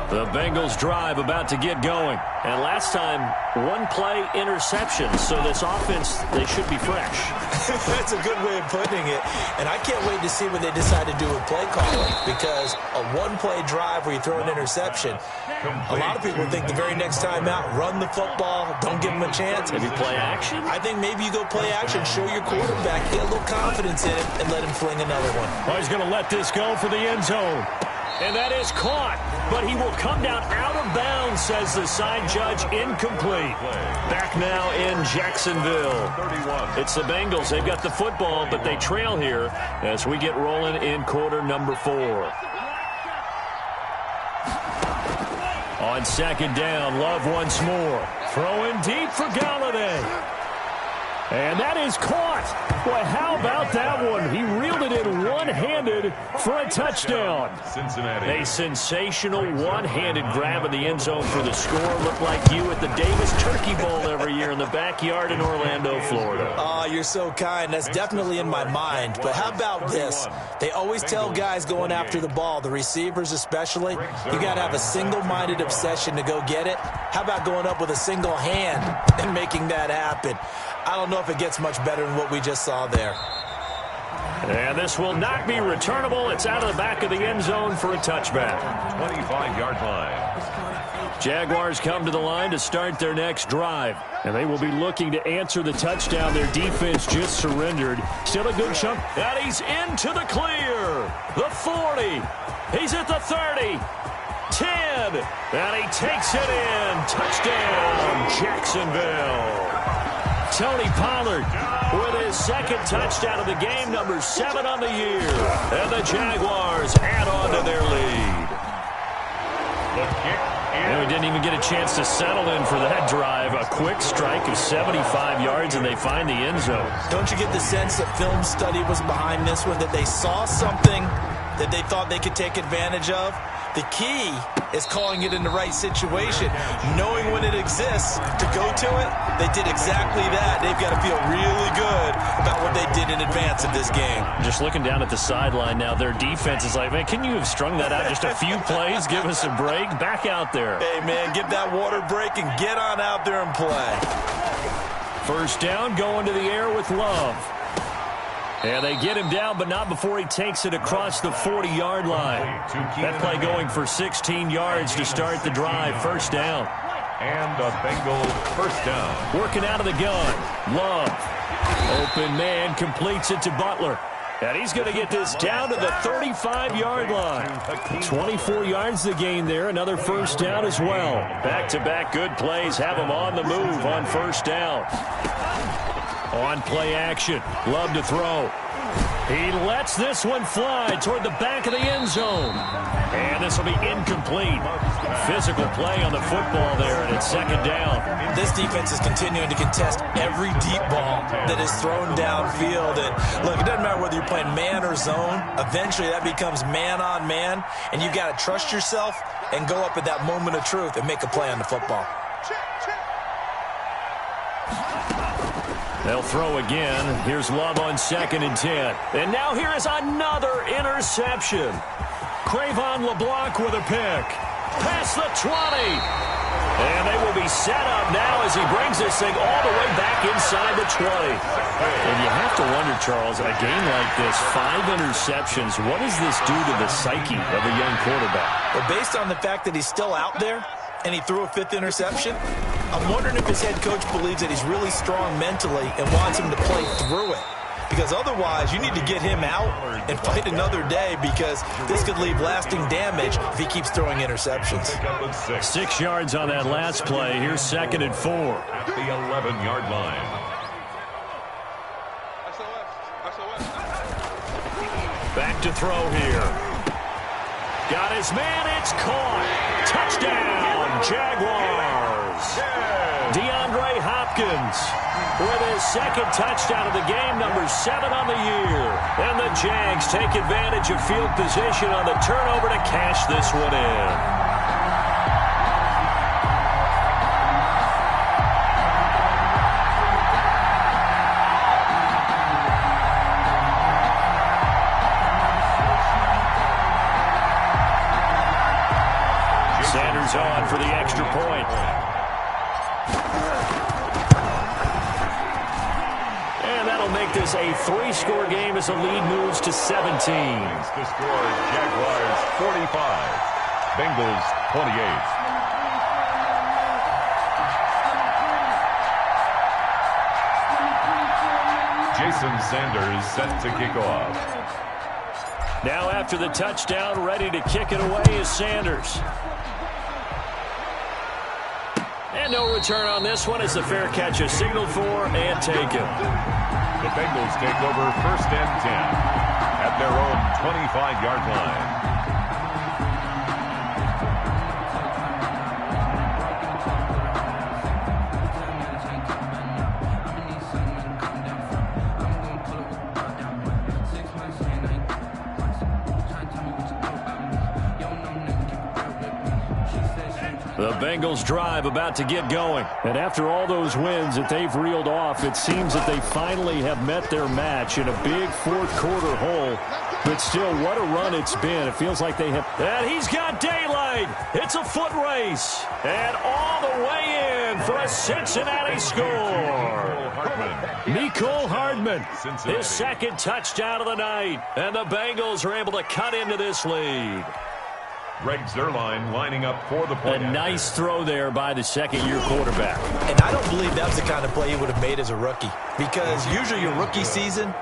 The Bengals drive about to get going. And last time, one play interception. So this offense, they should be fresh. That's a good way of putting it. And I can't wait to see what they decide to do with play calling. Because a one-play drive where you throw an interception, a lot of people think the very next time out, run the football, don't give them a chance. Maybe play action? I think maybe you go play action, show your quarterback, get a little confidence in it, and let him fling another one. Well, he's going to let this go for the end zone. And that is caught, but he will come down out of bounds, says the side judge, incomplete. Back now in Jacksonville. It's the Bengals. They've got the football, but they trail here as we get rolling in quarter number 4. On second down, Love once more. Throwing deep for Galladay. And that is caught. Boy, how about that one? He reeled it in one-handed for a touchdown. A sensational one-handed grab in the end zone for the score. Looked like you at the Davis Turkey Bowl every year in the backyard in Orlando, Florida. Oh, you're so kind. That's definitely in my mind. But how about this? They always tell guys going after the ball, the receivers especially, you got to have a single-minded obsession to go get it. How about going up with a single hand and making that happen? I don't know if it gets much better than what we just saw there. And this will not be returnable. It's out of the back of the end zone for a touchback. 25-yard line. Jaguars come to the line to start their next drive. And they will be looking to answer the touchdown. Their defense just surrendered. Still a good chunk. And he's into the clear. The 40. He's at the 30. 10. And he takes it in. Touchdown, Jacksonville. Tony Pollard with his second touchdown of the game, number 7 on the year. And the Jaguars add on to their lead. And we didn't even get a chance to settle in for that drive. A quick strike of 75 yards, and they find the end zone. Don't you get the sense that film study was behind this one, that they saw something that they thought they could take advantage of? The key is calling it in the right situation, knowing when it exists to go to it. They did exactly that. They've got to feel really good about what they did in advance of this game. Just looking down at the sideline now, their defense is like, man, can you have strung that out just a few plays? Give us a break. Back out there. Hey, man, give that water break and get on out there and play. First down, going to the air with Love. And they get him down, but not before he takes it across the 40-yard line. That play going for 16 yards to start the drive. First down. And a Bengals first down. Working out of the gun. Love. Open man completes it to Butler. And he's going to get this down to the 35-yard line. 24 yards to gain there. Another first down as well. Back-to-back good plays have him on the move on first down. On play action, Love to throw. He lets this one fly toward the back of the end zone. And this will be incomplete. Physical play on the football there, and it's second down. This defense is continuing to contest every deep ball that is thrown downfield. And look, it doesn't matter whether you're playing man or zone. Eventually that becomes man on man, and you've got to trust yourself and go up at that moment of truth and make a play on the football. They'll throw again. Here's Love on 2nd and 10. And now here is another interception. Cravon LeBlanc with a pick. Past the 20. And they will be set up now as he brings this thing all the way back inside the 20. And you have to wonder, Charles, in a game like this, 5 interceptions, what does this do to the psyche of a young quarterback? Well, based on the fact that he's still out there and he threw a 5th interception, I'm wondering if his head coach believes that he's really strong mentally and wants him to play through it. Because otherwise, you need to get him out and fight another day, because this could leave lasting damage if he keeps throwing interceptions. 6 yards on that last play. Here's 2nd and 4. At the 11-yard line. Back to throw here. Got his man. It's caught. Touchdown, Jaguars. DeAndre Hopkins with his 2nd touchdown of the game, number 7 on the year. And the Jags take advantage of field position on the turnover to cash this one in. Sanders on for the extra point. And that'll make this a 3-score game as the lead moves to 17. To score, Jaguars 45, Bengals 28. Jason Sanders set to kick off. Now after the touchdown, ready to kick it away is Sanders. And no return on this one as the fair catch is signaled for and taken. The Bengals take over 1st and 10 at their own 25-yard line. The Bengals drive about to get going. And after all those wins that they've reeled off, it seems that they finally have met their match in a big fourth-quarter hole. But still, what a run it's been. It feels like they have... And he's got daylight. It's a foot race. And all the way in for a Cincinnati score. Mecole Hardman, his second touchdown of the night. And the Bengals are able to cut into this lead. Greg Zuerlein lining up for the point. A nice throw there by the second-year quarterback. And I don't believe that was the kind of play he would have made as a rookie. Because usually your rookie season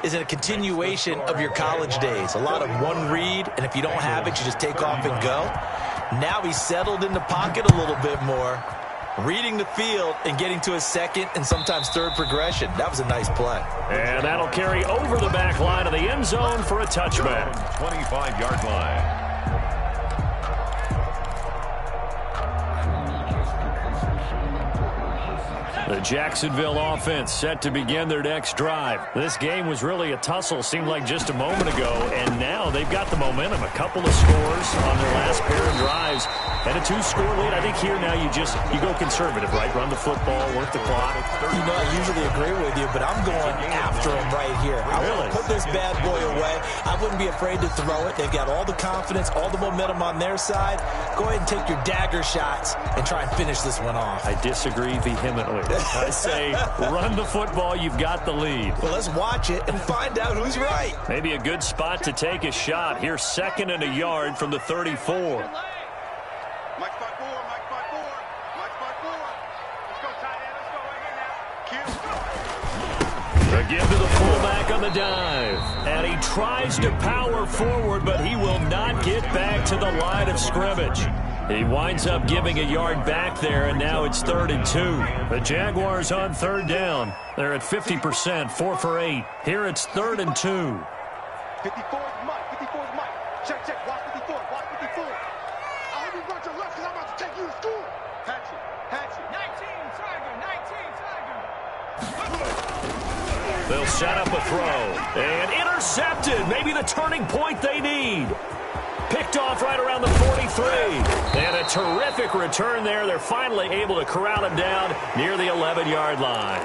is a continuation of your college days. A lot of one read, and if you don't have it, you just take off and go. Now he's settled in the pocket a little bit more, reading the field and getting to his second and sometimes third progression. That was a nice play. And that'll carry over the back line of the end zone for a touchback. 25-yard line. The Jacksonville offense set to begin their next drive. This game was really a tussle, seemed like just a moment ago, and now they've got the momentum. A couple of scores on their last pair of drives and a 2-score lead. I think here now you go conservative, right? Run the football, work the clock. You know, I usually agree with you, but I'm going after him right here. I want to put this bad boy away. I wouldn't be afraid to throw it. They've got all the confidence, all the momentum on their side. Go ahead and take your dagger shots and try and finish this one off. I disagree vehemently. I say run the football. You've got the lead. Well, let's watch it and find out who's right. Maybe a good spot to take a shot. Here's 2nd and a yard from the 34. Give to the fullback on the dive. And he tries to power forward, but he will not get back to the line of scrimmage. He winds up giving a yard back there, and now it's 3rd and 2. The Jaguars on 3rd down. They're at 50%, 4 for 8. Here it's 3rd and 2. 54 is Mike. 54 is Mike. Check, check. Watch 54. Watch 54. I hope you run your left because I'm about to take you to school. Hatchet. Hatchet. 19 Tiger. 19 Tiger. They'll set up a throw. And intercepted. Maybe the turning point they need. Picked off right around the 43. And a terrific return there. They're finally able to corral him down near the 11-yard line.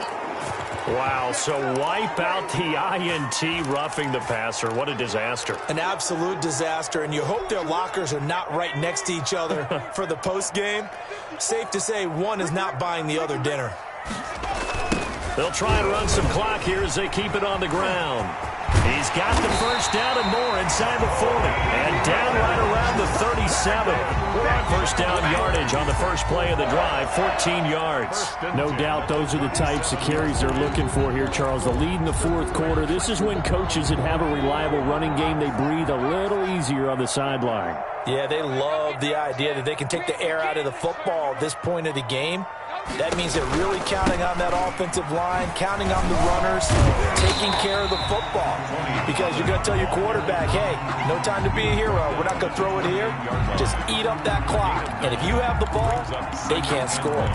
Wow, so wipe out the INT roughing the passer. What a disaster. An absolute disaster, and you hope their lockers are not right next to each other for the postgame. Safe to say one is not buying the other dinner. They'll try and run some clock here as they keep it on the ground. He's got the first down and more inside the 40. And down right around the 37. First down yardage on the first play of the drive, 14 yards. No doubt those are the types of carries they're looking for here, Charles. The lead in the fourth quarter. This is when coaches that have a reliable running game, they breathe a little easier on the sideline. Yeah, they love the idea that they can take the air out of the football at this point of the game. That means they're really counting on that offensive line, counting on the runners, taking care of the football. Because you're going to tell your quarterback, hey, no time to be a hero. We're not going to throw it here. Just eat up that clock. And if you have the ball, they can't score.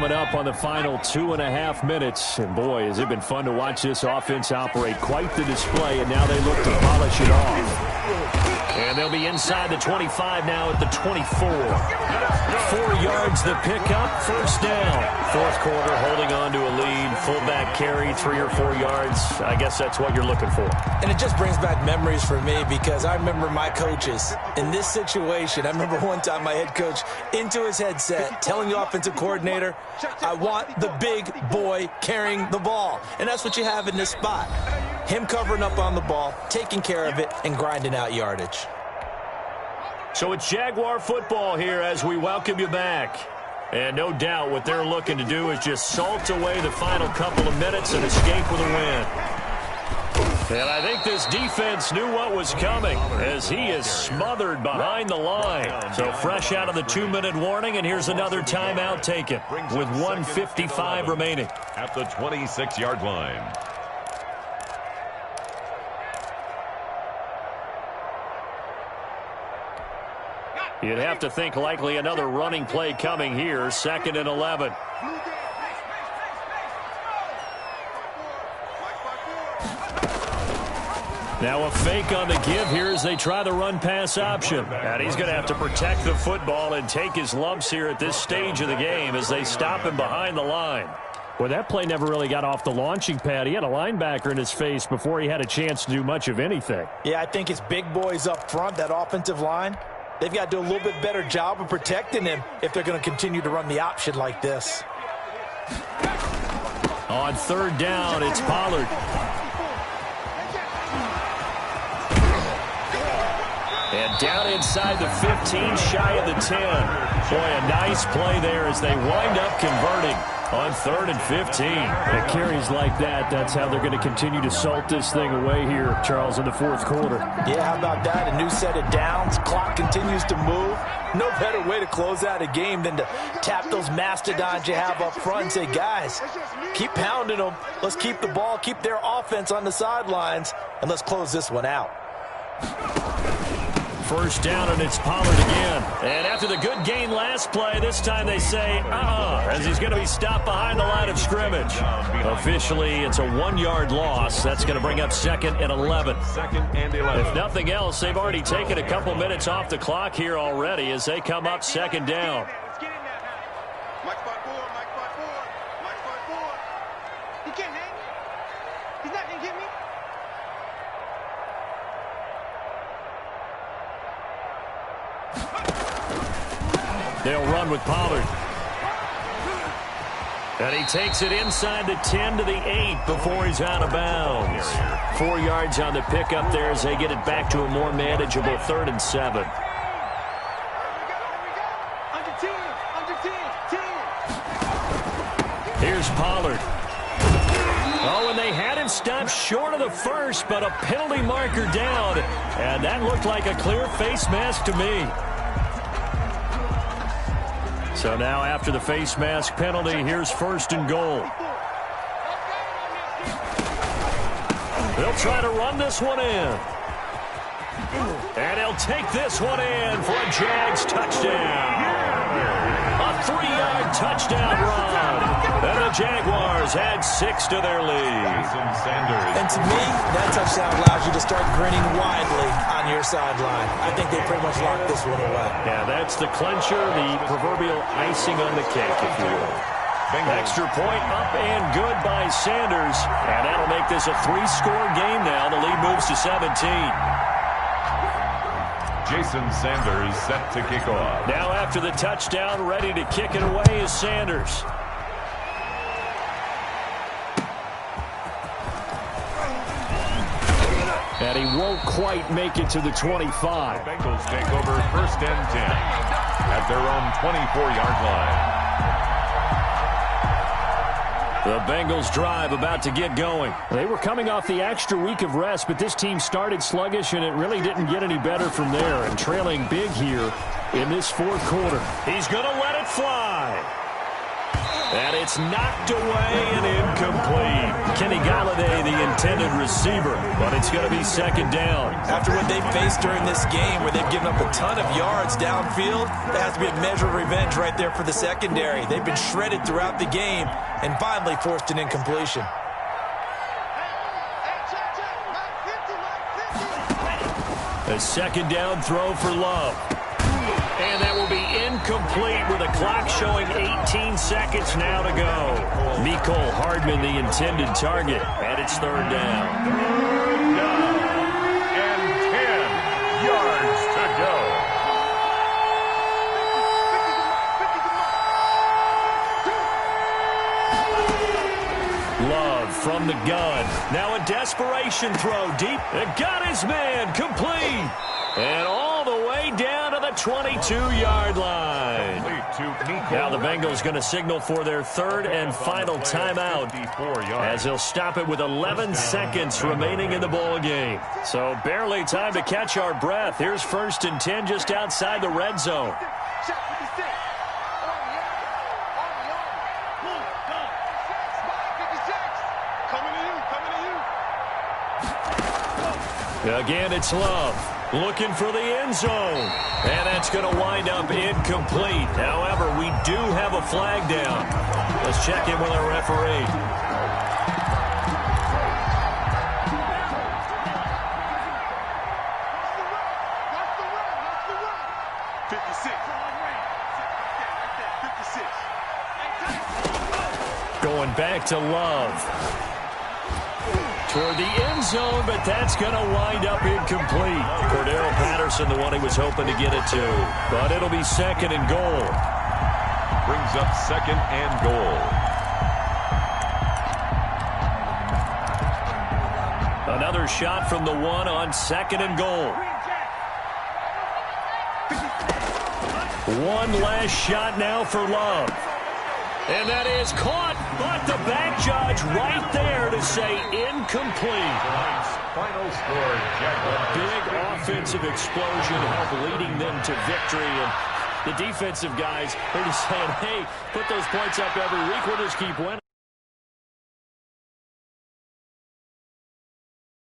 coming up on the final 2.5 minutes. And boy, has it been fun to watch this offense operate. Quite the display, and now they look to polish it off. And they'll be inside the 25 now at the 24. 4 yards the pickup, first down. Fourth quarter, holding on to a lead. Fullback carry, 3 or 4 yards. I guess that's what you're looking for. And it just brings back memories for me because I remember my coaches in this situation. I remember one time my head coach into his headset telling the offensive coordinator, I want the big boy carrying the ball. And that's what you have in this spot. Him covering up on the ball, taking care of it, and grinding out yardage. So it's Jaguar football here as we welcome you back. And no doubt what they're looking to do is just salt away the final couple of minutes and escape with a win. And I think this defense knew what was coming as he is smothered behind the line. So fresh out of the 2-minute warning, and here's another timeout taken with 1:55 remaining. At the 26-yard line. You'd have to think likely another running play coming here, 2nd and 11. Now a fake on the give here as they try the run-pass option. And he's going to have to protect the football and take his lumps here at this stage of the game as they stop him behind the line. Well, that play never really got off the launching pad. He had a linebacker in his face before he had a chance to do much of anything. Yeah, I think it's big boys up front, that offensive line. They've got to do a little bit better job of protecting him if they're going to continue to run the option like this. On 3rd down, it's Pollard. And down inside the 15, shy of the 10. Boy, a nice play there as they wind up converting on 3rd and 15. At carries like that, that's how they're going to continue to salt this thing away here, Charles, in the 4th quarter. Yeah, how about that? A new set of downs. Clock continues to move. No better way to close out a game than to tap those mastodons you have up front and say, guys, keep pounding them. Let's keep the ball, keep their offense on the sidelines, and let's close this one out. First down, and it's Pollard again. And after the good gain last play, this time they say, as he's going to be stopped behind the line of scrimmage. Officially, it's a 1-yard loss. That's going to bring up 2nd and 11. 2nd and 11. If nothing else, they've already taken a couple minutes off the clock here already as they come up 2nd down. Let's get in there now. Mike 5-4, Mike 5-4, Mike 5-4. He can't hang me. He's not going to get me. They'll run with Pollard. And he takes it inside the 10 to the 8 before he's out of bounds. 4 yards on the pickup there as they get it back to a more manageable 3rd and 7. Here's Pollard. Oh, and they had him stopped short of the first, but a penalty marker down. And that looked like a clear face mask to me. So now after the face mask penalty, here's 1st and goal. They'll try to run this one in. And he'll take this one in for a Jags touchdown. A 3-yard touchdown run. And the Jaguars add 6 to their lead. And to me, that touchdown allows you to start grinning widely on your sideline. I think they pretty much locked this one away. Yeah, that's the clincher, the proverbial icing on the cake, if you will. Extra point up and good by Sanders. And that'll make this a 3-score game now. The lead moves to 17. Jason Sanders set to kick off. Now after the touchdown, ready to kick it away is Sanders. And he won't quite make it to the 25. The Bengals take over 1st and 10 at their own 24-yard line. The Bengals drive about to get going. They were coming off the extra week of rest, but this team started sluggish, and it really didn't get any better from there. And trailing big here in this 4th quarter. He's going to let it fly. And it's knocked away and incomplete. Kenny Galladay, the intended receiver, but it's going to be second down. After what they faced during this game where they've given up a ton of yards downfield, that has to be a measure of revenge right there for the secondary. They've been shredded throughout the game and finally forced an incompletion. A second down throw for Love. And that will be incomplete with a clock showing 18 seconds now to go. Mecole Hardman, the intended target, and it's third down. Third down and 10 yards to go. Love from the gun. Now a desperation throw deep. And got his man complete. And all the way down to the 22-yard line. Now the Bengals going to signal for their third and final timeout as they'll stop it with 11 seconds remaining in the ball game. So barely time to catch our breath. Here's 1st and 10 just outside the red zone. Again, it's Love. Looking for the end zone. And that's going to wind up incomplete. However, we do have a flag down. Let's check in with our referee. Going back to Love. Toward the end zone, but that's going to wind up incomplete. Cordero Patterson, the one he was hoping to get it to. But it'll be second and goal. Brings up second and goal. Another shot from the one on second and goal. One last shot now for Love. And that is caught, but the back judge right there to say incomplete. Final score, A big offensive explosion helped leading them to victory. And the defensive guys are just saying, hey, put those points up every week. We'll just keep winning.